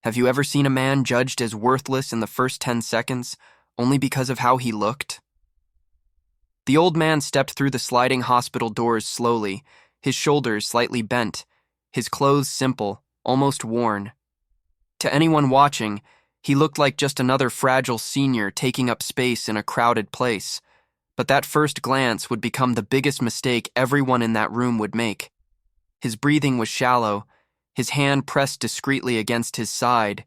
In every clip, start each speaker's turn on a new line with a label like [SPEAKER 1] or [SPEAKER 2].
[SPEAKER 1] Have you ever seen a man judged as worthless in the first 10 seconds only because of how he looked? The old man stepped through the sliding hospital doors slowly, his shoulders slightly bent, his clothes simple, almost worn. To anyone watching, he looked like just another fragile senior taking up space in a crowded place. But that first glance would become the biggest mistake everyone in that room would make. His breathing was shallow, his hand pressed discreetly against his side,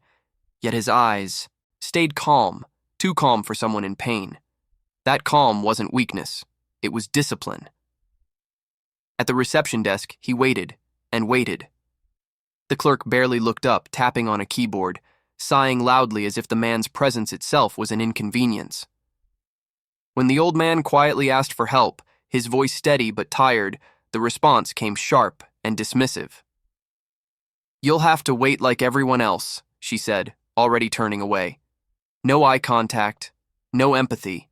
[SPEAKER 1] yet his eyes stayed calm, too calm for someone in pain. That calm wasn't weakness, it was discipline. At the reception desk, he waited and waited. The clerk barely looked up, tapping on a keyboard, sighing loudly as if the man's presence itself was an inconvenience. When the old man quietly asked for help, his voice steady but tired, the response came sharp and dismissive. "You'll have to wait like everyone else," she said, already turning away. No eye contact, no empathy.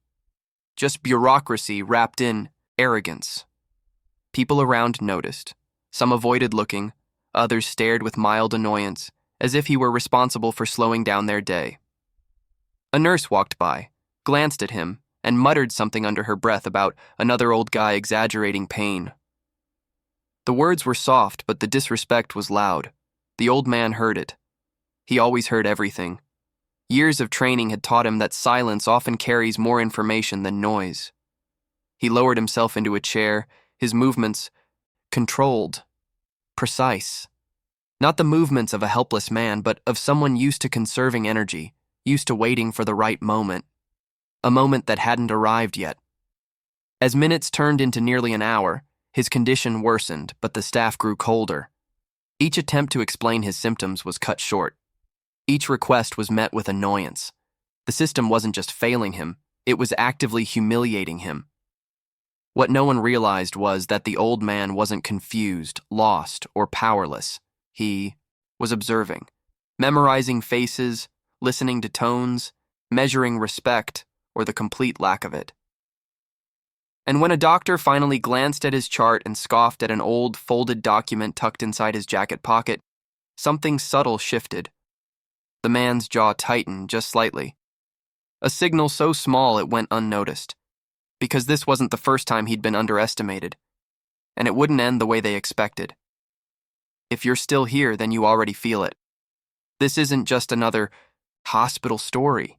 [SPEAKER 1] Just bureaucracy wrapped in arrogance. People around noticed. Some avoided looking, others stared with mild annoyance, as if he were responsible for slowing down their day. A nurse walked by, glanced at him, and muttered something under her breath about another old guy exaggerating pain. The words were soft, but the disrespect was loud. The old man heard it. He always heard everything. Years of training had taught him that silence often carries more information than noise. He lowered himself into a chair, his movements controlled, precise. Not the movements of a helpless man, but of someone used to conserving energy, used to waiting for the right moment. A moment that hadn't arrived yet. As minutes turned into nearly an hour, his condition worsened, but the staff grew colder. Each attempt to explain his symptoms was cut short. Each request was met with annoyance. The system wasn't just failing him, it was actively humiliating him. What no one realized was that the old man wasn't confused, lost, or powerless. He was observing, memorizing faces, listening to tones, measuring respect, or the complete lack of it. And when a doctor finally glanced at his chart and scoffed at an old, folded document tucked inside his jacket pocket, something subtle shifted. The man's jaw tightened just slightly. A signal so small it went unnoticed. Because this wasn't the first time he'd been underestimated. And it wouldn't end the way they expected. If you're still here, then you already feel it. This isn't just another hospital story.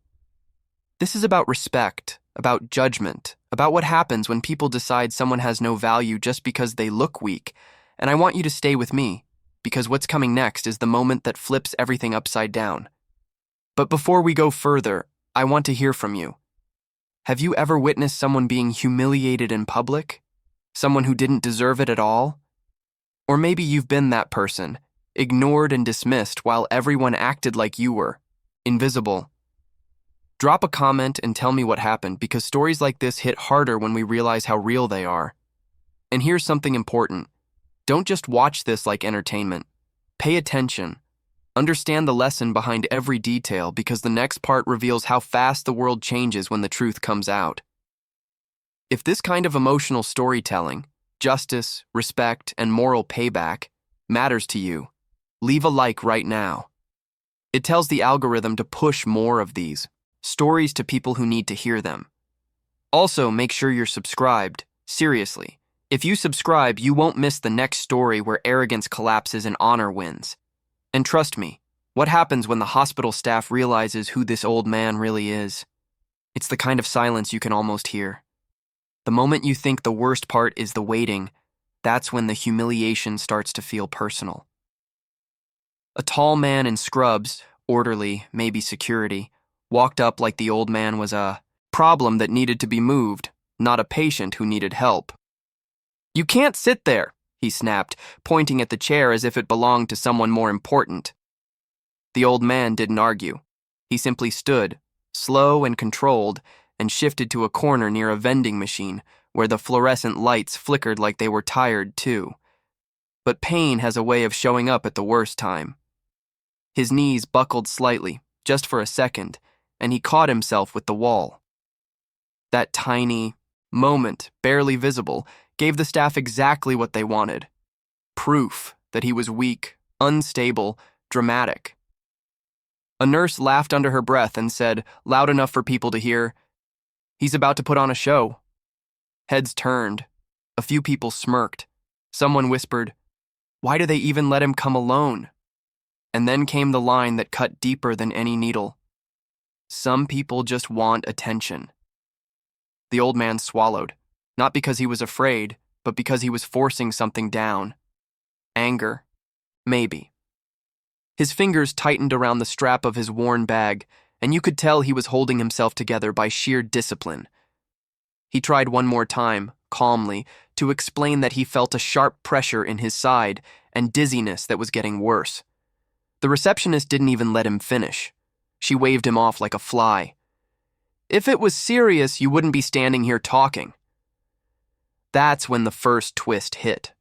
[SPEAKER 1] This is about respect, about judgment, about what happens when people decide someone has no value just because they look weak. And I want you to stay with me, because what's coming next is the moment that flips everything upside down. But before we go further, I want to hear from you. Have you ever witnessed someone being humiliated in public? Someone who didn't deserve it at all? Or maybe you've been that person, ignored and dismissed while everyone acted like you were, invisible. Drop a comment and tell me what happened, because stories like this hit harder when we realize how real they are. And here's something important. Don't just watch this like entertainment. Pay attention. Understand the lesson behind every detail, because the next part reveals how fast the world changes when the truth comes out. If this kind of emotional storytelling, justice, respect, and moral payback matters to you, leave a like right now. It tells the algorithm to push more of these stories to people who need to hear them. Also, make sure you're subscribed. Seriously. If you subscribe, you won't miss the next story where arrogance collapses and honor wins. And trust me, what happens when the hospital staff realizes who this old man really is? It's the kind of silence you can almost hear. The moment you think the worst part is the waiting, that's when the humiliation starts to feel personal. A tall man in scrubs, orderly, maybe security, walked up like the old man was a problem that needed to be moved, not a patient who needed help. "You can't sit there," he snapped, pointing at the chair as if it belonged to someone more important. The old man didn't argue. He simply stood, slow and controlled, and shifted to a corner near a vending machine where the fluorescent lights flickered like they were tired too. But pain has a way of showing up at the worst time. His knees buckled slightly, just for a second, and he caught himself with the wall. That tiny moment, barely visible, gave the staff exactly what they wanted. Proof that he was weak, unstable, dramatic. A nurse laughed under her breath and said, loud enough for people to hear, "He's about to put on a show." Heads turned. A few people smirked. Someone whispered, "Why do they even let him come alone?" And then came the line that cut deeper than any needle. "Some people just want attention." The old man swallowed, not because he was afraid, but because he was forcing something down. Anger. Maybe. His fingers tightened around the strap of his worn bag, and you could tell he was holding himself together by sheer discipline. He tried one more time, calmly, to explain that he felt a sharp pressure in his side and dizziness that was getting worse. The receptionist didn't even let him finish. She waved him off like a fly. "If it was serious, you wouldn't be standing here talking." That's when the first twist hit.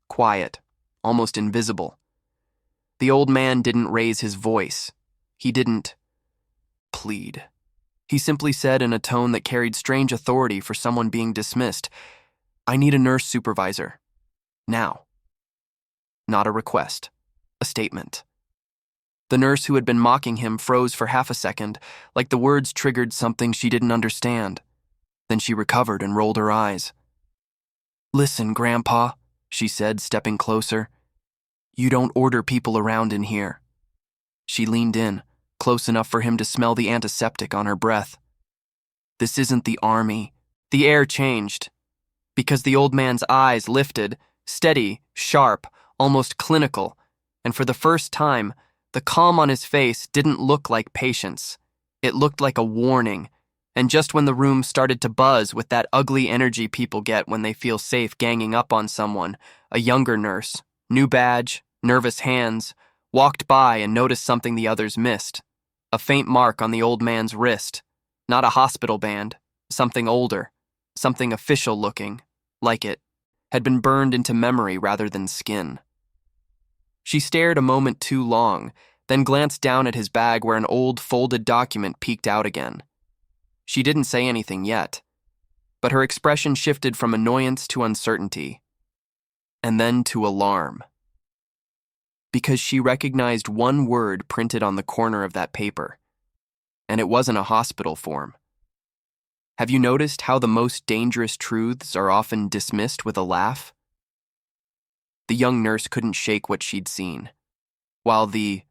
[SPEAKER 1] Quiet, almost invisible. The old man didn't raise his voice. He didn't plead. He simply said in a tone that carried strange authority for someone being dismissed, "I need a nurse supervisor. Now." Not a request. A statement. The nurse who had been mocking him froze for half a second, like the words triggered something she didn't understand. Then she recovered and rolled her eyes. "Listen, Grandpa," she said, stepping closer. "You don't order people around in here." She leaned in, close enough for him to smell the antiseptic on her breath. "This isn't the army." The air changed, because the old man's eyes lifted, steady, sharp, almost clinical, and for the first time, the calm on his face didn't look like patience. It looked like a warning, and just when the room started to buzz with that ugly energy people get when they feel safe ganging up on someone, a younger nurse, new badge, nervous hands, walked by and noticed something the others missed. A faint mark on the old man's wrist. Not a hospital band, something older, something official-looking, like it had been burned into memory rather than skin. She stared a moment too long, then glanced down at his bag where an old folded document peeked out again. She didn't say anything yet, but her expression shifted from annoyance to uncertainty, and then to alarm. Because she recognized one word printed on the corner of that paper, and it wasn't a hospital form. Have you noticed how the most dangerous truths are often dismissed with a laugh? The young nurse couldn't shake what she'd seen, while the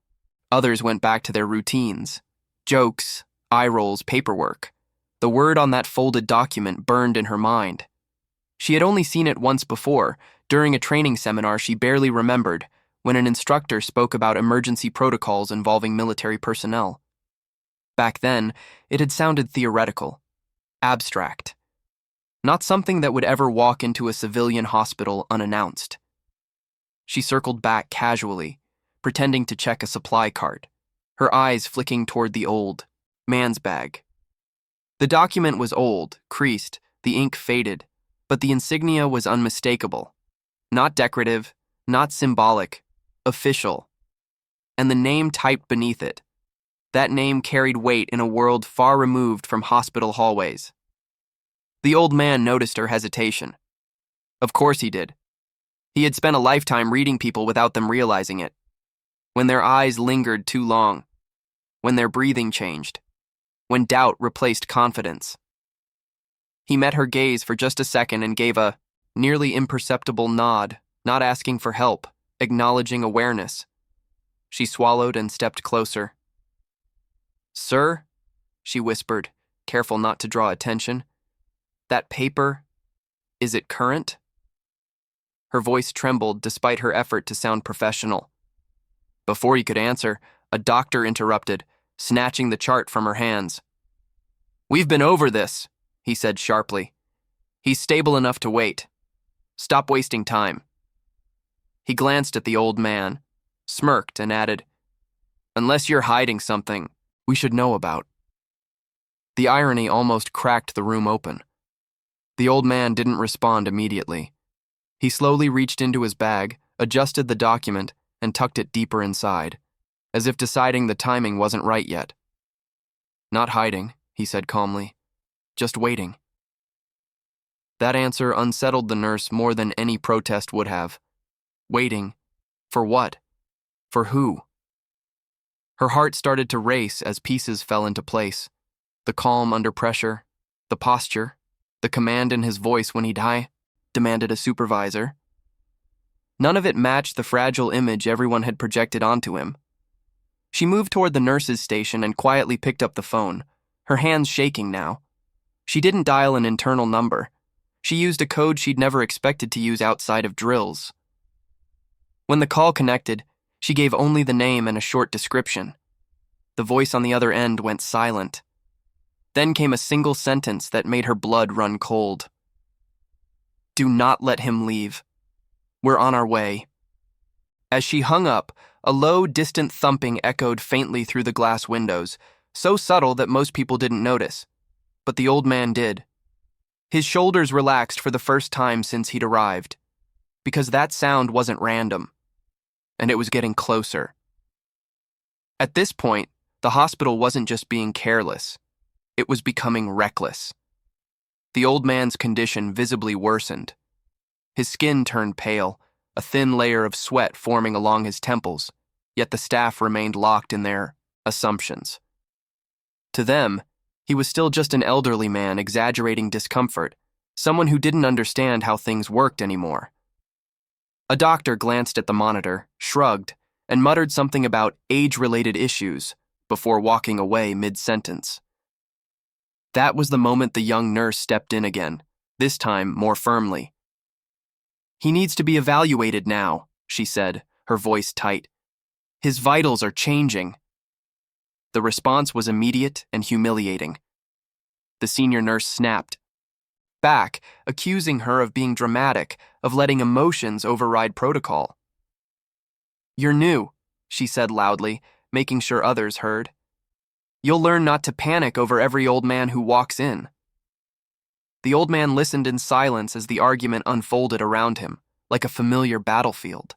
[SPEAKER 1] others went back to their routines, jokes, eye rolls, paperwork. The word on that folded document burned in her mind. She had only seen it once before, during a training seminar she barely remembered, when an instructor spoke about emergency protocols involving military personnel. Back then, it had sounded theoretical, abstract, not something that would ever walk into a civilian hospital unannounced. She circled back casually, pretending to check a supply cart, her eyes flicking toward the old man's bag. The document was old, creased, the ink faded, but the insignia was unmistakable. Not decorative, not symbolic, official. And the name typed beneath it. That name carried weight in a world far removed from hospital hallways. The old man noticed her hesitation. Of course he did. He had spent a lifetime reading people without them realizing it. When their eyes lingered too long. When their breathing changed. When doubt replaced confidence. He met her gaze for just a second and gave a nearly imperceptible nod, not asking for help, acknowledging awareness. She swallowed and stepped closer. "Sir," she whispered, careful not to draw attention, "that paper, is it current?" Her voice trembled despite her effort to sound professional. Before he could answer, a doctor interrupted, snatching the chart from her hands. "We've been over this," he said sharply. "He's stable enough to wait. Stop wasting time." He glanced at the old man, smirked, and added, "Unless you're hiding something we should know about." The irony almost cracked the room open. The old man didn't respond immediately. He slowly reached into his bag, adjusted the document, and tucked it deeper inside, as if deciding the timing wasn't right yet. "Not hiding," he said calmly. "Just waiting." That answer unsettled the nurse more than any protest would have. Waiting. For what? For who? Her heart started to race as pieces fell into place. The calm under pressure, the posture, the command in his voice when he'd demanded a supervisor. None of it matched the fragile image everyone had projected onto him. She moved toward the nurse's station and quietly picked up the phone, her hands shaking now. She didn't dial an internal number. She used a code she'd never expected to use outside of drills. When the call connected, she gave only the name and a short description. The voice on the other end went silent. Then came a single sentence that made her blood run cold. "Do not let him leave. We're on our way." As she hung up, a low, distant thumping echoed faintly through the glass windows, so subtle that most people didn't notice. But the old man did. His shoulders relaxed for the first time since he'd arrived, because that sound wasn't random, and it was getting closer. At this point, the hospital wasn't just being careless. It was becoming reckless. The old man's condition visibly worsened. His skin turned pale, a thin layer of sweat forming along his temples, yet the staff remained locked in their assumptions. To them, he was still just an elderly man exaggerating discomfort, someone who didn't understand how things worked anymore. A doctor glanced at the monitor, shrugged, and muttered something about age-related issues before walking away mid-sentence. That was the moment the young nurse stepped in again, this time more firmly. "He needs to be evaluated now," she said, her voice tight. "His vitals are changing." The response was immediate and humiliating. The senior nurse snapped back, accusing her of being dramatic, of letting emotions override protocol. "You're new," she said loudly, making sure others heard. "You'll learn not to panic over every old man who walks in." The old man listened in silence as the argument unfolded around him, like a familiar battlefield.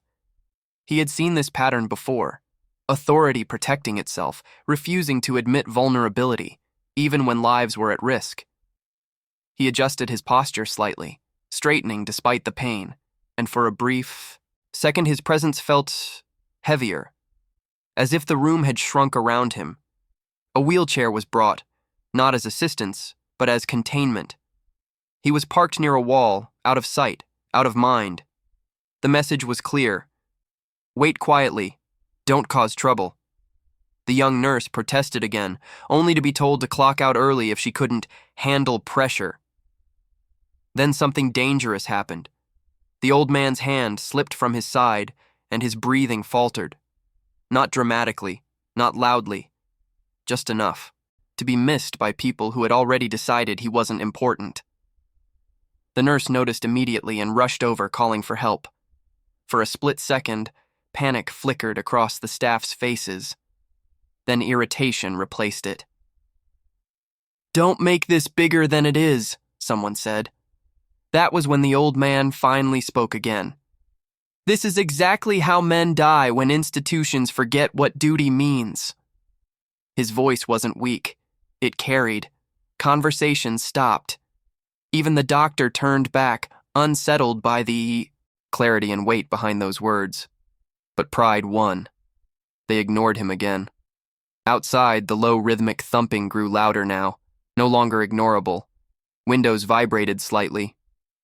[SPEAKER 1] He had seen this pattern before, authority protecting itself, refusing to admit vulnerability, even when lives were at risk. He adjusted his posture slightly, straightening despite the pain, and for a brief second his presence felt heavier, as if the room had shrunk around him. A wheelchair was brought, not as assistance, but as containment. He was parked near a wall, out of sight, out of mind. The message was clear. "Wait quietly. Don't cause trouble." The young nurse protested again, only to be told to clock out early if she couldn't handle pressure. Then something dangerous happened. The old man's hand slipped from his side, and his breathing faltered. Not dramatically, not loudly, just enough to be missed by people who had already decided he wasn't important. The nurse noticed immediately and rushed over, calling for help. For a split second, panic flickered across the staff's faces. Then irritation replaced it. "Don't make this bigger than it is," someone said. That was when the old man finally spoke again. "This is exactly how men die when institutions forget what duty means." His voice wasn't weak. It carried. Conversation stopped. Even the doctor turned back, unsettled by the clarity and weight behind those words. But pride won. They ignored him again. Outside, the low rhythmic thumping grew louder now, no longer ignorable. Windows vibrated slightly.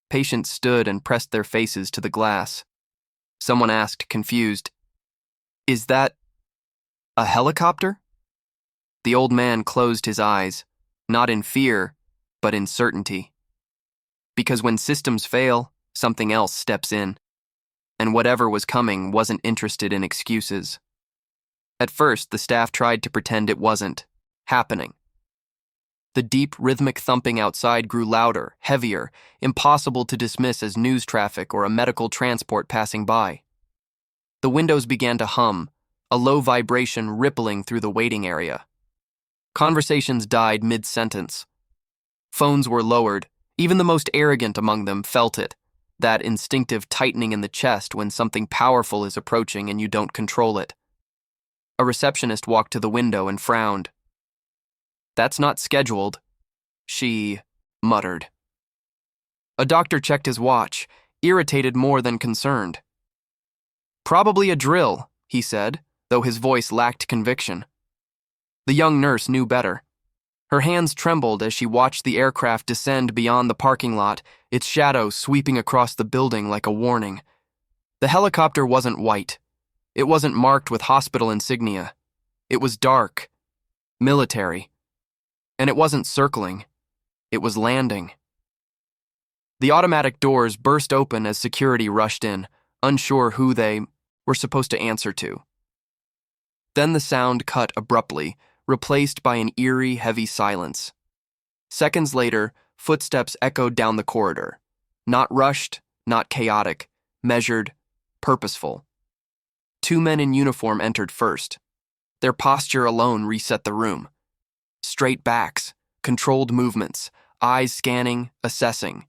[SPEAKER 1] Patients stood and pressed their faces to the glass. Someone asked, confused, "Is that a helicopter?" The old man closed his eyes, not in fear, but in certainty. Because when systems fail, something else steps in. And whatever was coming wasn't interested in excuses. At first, the staff tried to pretend it wasn't happening. The deep, rhythmic thumping outside grew louder, heavier, impossible to dismiss as news traffic or a medical transport passing by. The windows began to hum, a low vibration rippling through the waiting area. Conversations died mid-sentence. Phones were lowered. Even the most arrogant among them felt it, that instinctive tightening in the chest when something powerful is approaching and you don't control it. A receptionist walked to the window and frowned. "That's not scheduled," she muttered. A doctor checked his watch, irritated more than concerned. "Probably a drill," he said, though his voice lacked conviction. The young nurse knew better. Her hands trembled as she watched the aircraft descend beyond the parking lot, its shadow sweeping across the building like a warning. The helicopter wasn't white. It wasn't marked with hospital insignia. It was dark, military. And it wasn't circling. It was landing. The automatic doors burst open as security rushed in, unsure who they were supposed to answer to. Then the sound cut abruptly, replaced by an eerie, heavy silence. Seconds later, footsteps echoed down the corridor. Not rushed, not chaotic, measured, purposeful. Two men in uniform entered first. Their posture alone reset the room. Straight backs, controlled movements, eyes scanning, assessing.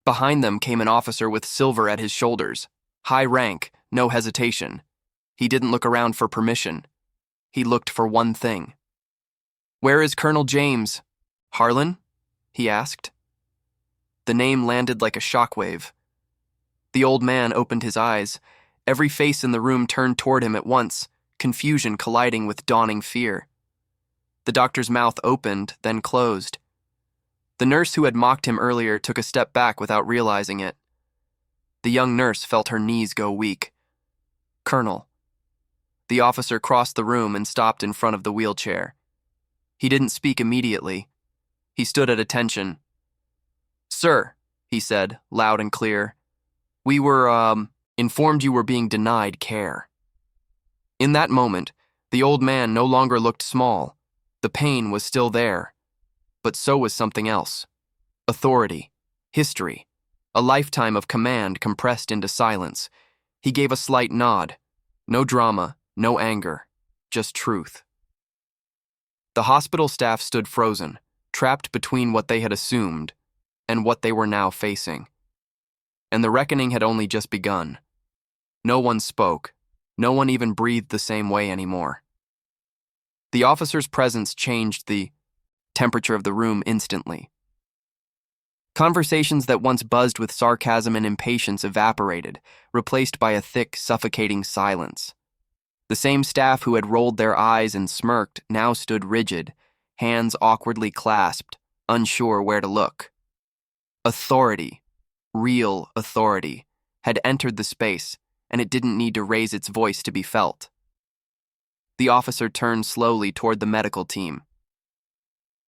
[SPEAKER 1] Behind them came an officer with silver at his shoulders. High rank, no hesitation. He didn't look around for permission. He looked for one thing. "Where is Colonel James? Harlan?" he asked. The name landed like a shockwave. The old man opened his eyes. Every face in the room turned toward him at once, confusion colliding with dawning fear. The doctor's mouth opened, then closed. The nurse who had mocked him earlier took a step back without realizing it. The young nurse felt her knees go weak. "Colonel." The officer crossed the room and stopped in front of the wheelchair. He didn't speak immediately. He stood at attention. "Sir," he said, loud and clear, "we were, informed you were being denied care." In that moment, the old man no longer looked small. The pain was still there. But so was something else. Authority, history, a lifetime of command compressed into silence. He gave a slight nod. No drama, no anger, just truth. The hospital staff stood frozen, trapped between what they had assumed and what they were now facing. And the reckoning had only just begun. No one spoke. No one even breathed the same way anymore. The officer's presence changed the temperature of the room instantly. Conversations that once buzzed with sarcasm and impatience evaporated, replaced by a thick, suffocating silence. The same staff who had rolled their eyes and smirked now stood rigid, hands awkwardly clasped, unsure where to look. Authority, real authority, had entered the space, and it didn't need to raise its voice to be felt. The officer turned slowly toward the medical team.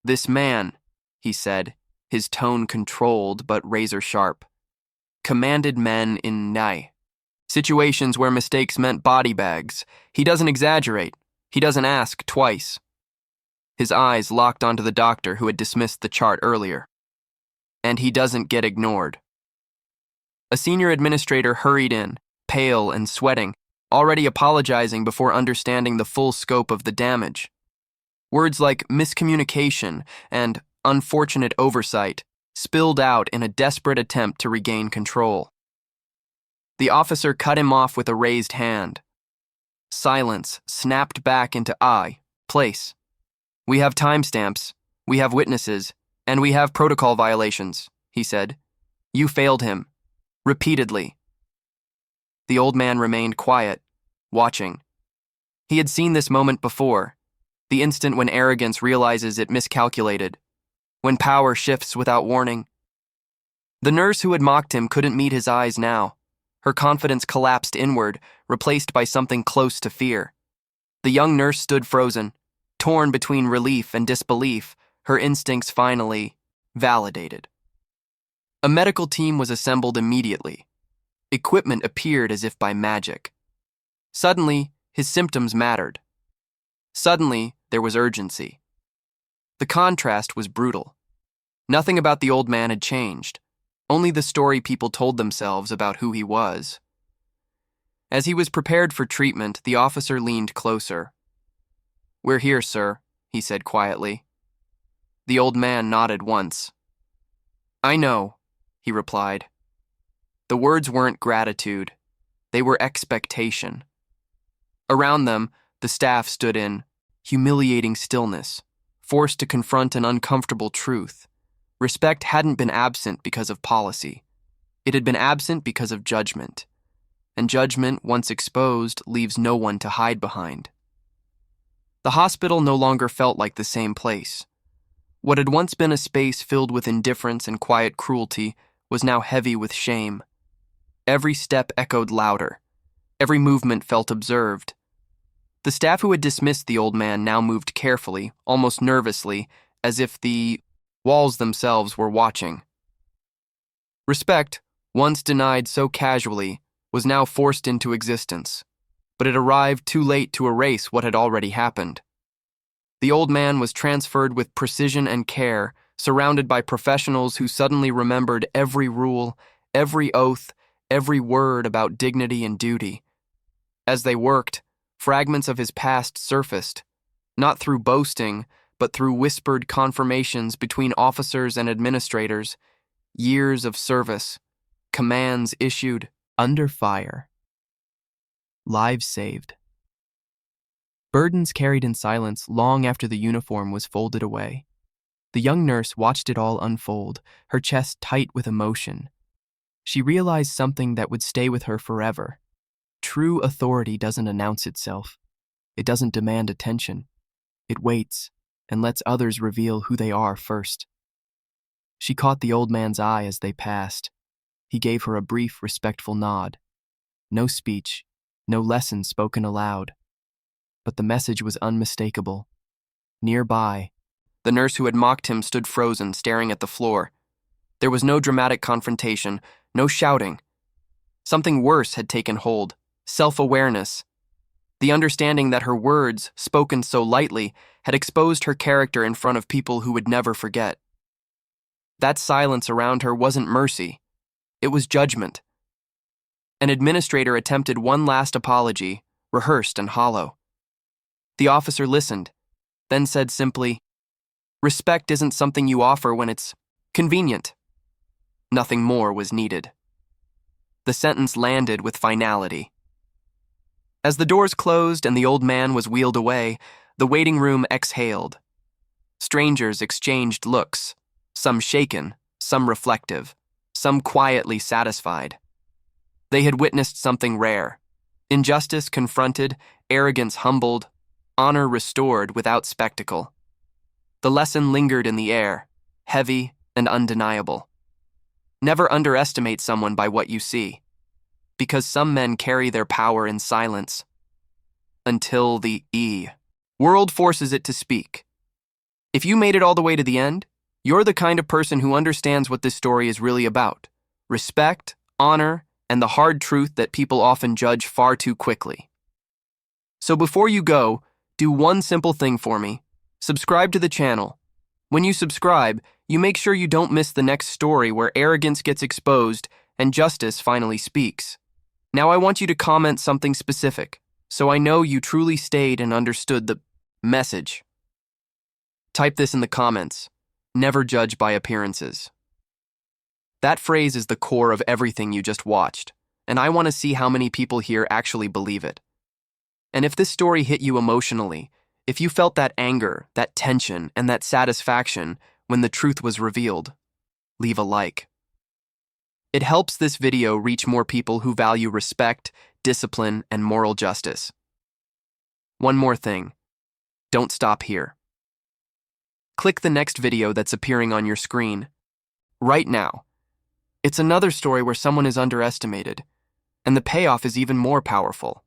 [SPEAKER 1] "This man," he said, his tone controlled but razor-sharp, "commanded men in situations where mistakes meant body bags. He doesn't exaggerate. He doesn't ask twice." His eyes locked onto the doctor who had dismissed the chart earlier. "And he doesn't get ignored." A senior administrator hurried in, pale and sweating, already apologizing before understanding the full scope of the damage. Words like miscommunication and unfortunate oversight spilled out in a desperate attempt to regain control. The officer cut him off with a raised hand. Silence snapped back into place. "We have timestamps, we have witnesses, and we have protocol violations," he said. "You failed him. Repeatedly." The old man remained quiet, watching. He had seen this moment before, the instant when arrogance realizes it miscalculated, when power shifts without warning. The nurse who had mocked him couldn't meet his eyes now. Her confidence collapsed inward, replaced by something close to fear. The young nurse stood frozen, torn between relief and disbelief, her instincts finally validated. A medical team was assembled immediately. Equipment appeared as if by magic. Suddenly, his symptoms mattered. Suddenly, there was urgency. The contrast was brutal. Nothing about the old man had changed, only the story people told themselves about who he was. As he was prepared for treatment, the officer leaned closer. "We're here, sir," he said quietly. The old man nodded once. "I know," he replied. The words weren't gratitude. They were expectation. Around them, the staff stood in humiliating stillness, forced to confront an uncomfortable truth. Respect hadn't been absent because of policy. It had been absent because of judgment. and judgment, once exposed, leaves no one to hide behind. The hospital no longer felt like the same place. What had once been a space filled with indifference and quiet cruelty was now heavy with shame. Every step echoed louder. Every movement felt observed. The staff who had dismissed the old man now moved carefully, almost nervously, as if the walls themselves were watching. Respect, once denied so casually, was now forced into existence, but it arrived too late to erase what had already happened. The old man was transferred with precision and care, surrounded by professionals who suddenly remembered every rule, every oath, every word about dignity and duty. As they worked, fragments of his past surfaced, not through boasting, but through whispered confirmations between officers and administrators, years of service, commands issued, under fire, lives saved. Burdens carried in silence long after the uniform was folded away. The young nurse watched it all unfold, her chest tight with emotion. She realized something that would stay with her forever. True authority doesn't announce itself. It doesn't demand attention. It waits and lets others reveal who they are first. She caught the old man's eye as they passed. He gave her a brief, respectful nod. No speech, no lesson spoken aloud. But the message was unmistakable. Nearby, the nurse who had mocked him stood frozen, staring at the floor. There was no dramatic confrontation, no shouting. Something worse had taken hold, self-awareness. The understanding that her words, spoken so lightly, had exposed her character in front of people who would never forget. That silence around her wasn't mercy. It was judgment. An administrator attempted one last apology, rehearsed and hollow. The officer listened, then said simply, "Respect isn't something you offer when it's convenient." Nothing more was needed. The sentence landed with finality. As the doors closed and the old man was wheeled away, the waiting room exhaled. Strangers exchanged looks, some shaken, some reflective, some quietly satisfied. They had witnessed something rare. Injustice confronted, arrogance humbled, honor restored without spectacle. The lesson lingered in the air, heavy and undeniable. Never underestimate someone by what you see, because some men carry their power in silence until the world forces it to speak. If you made it all the way to the end, you're the kind of person who understands what this story is really about: respect, honor, and the hard truth that people often judge far too quickly. So before you go, do one simple thing for me. Subscribe to the channel. When you subscribe, you make sure you don't miss the next story where arrogance gets exposed and justice finally speaks. Now I want you to comment something specific, so I know you truly stayed and understood the message. Type this in the comments. Never judge by appearances. That phrase is the core of everything you just watched, and I want to see how many people here actually believe it. And if this story hit you emotionally, if you felt that anger, that tension, and that satisfaction when the truth was revealed, leave a like. It helps this video reach more people who value respect, discipline, and moral justice. One more thing. Don't stop here. Click the next video that's appearing on your screen right now. It's another story where someone is underestimated, and the payoff is even more powerful.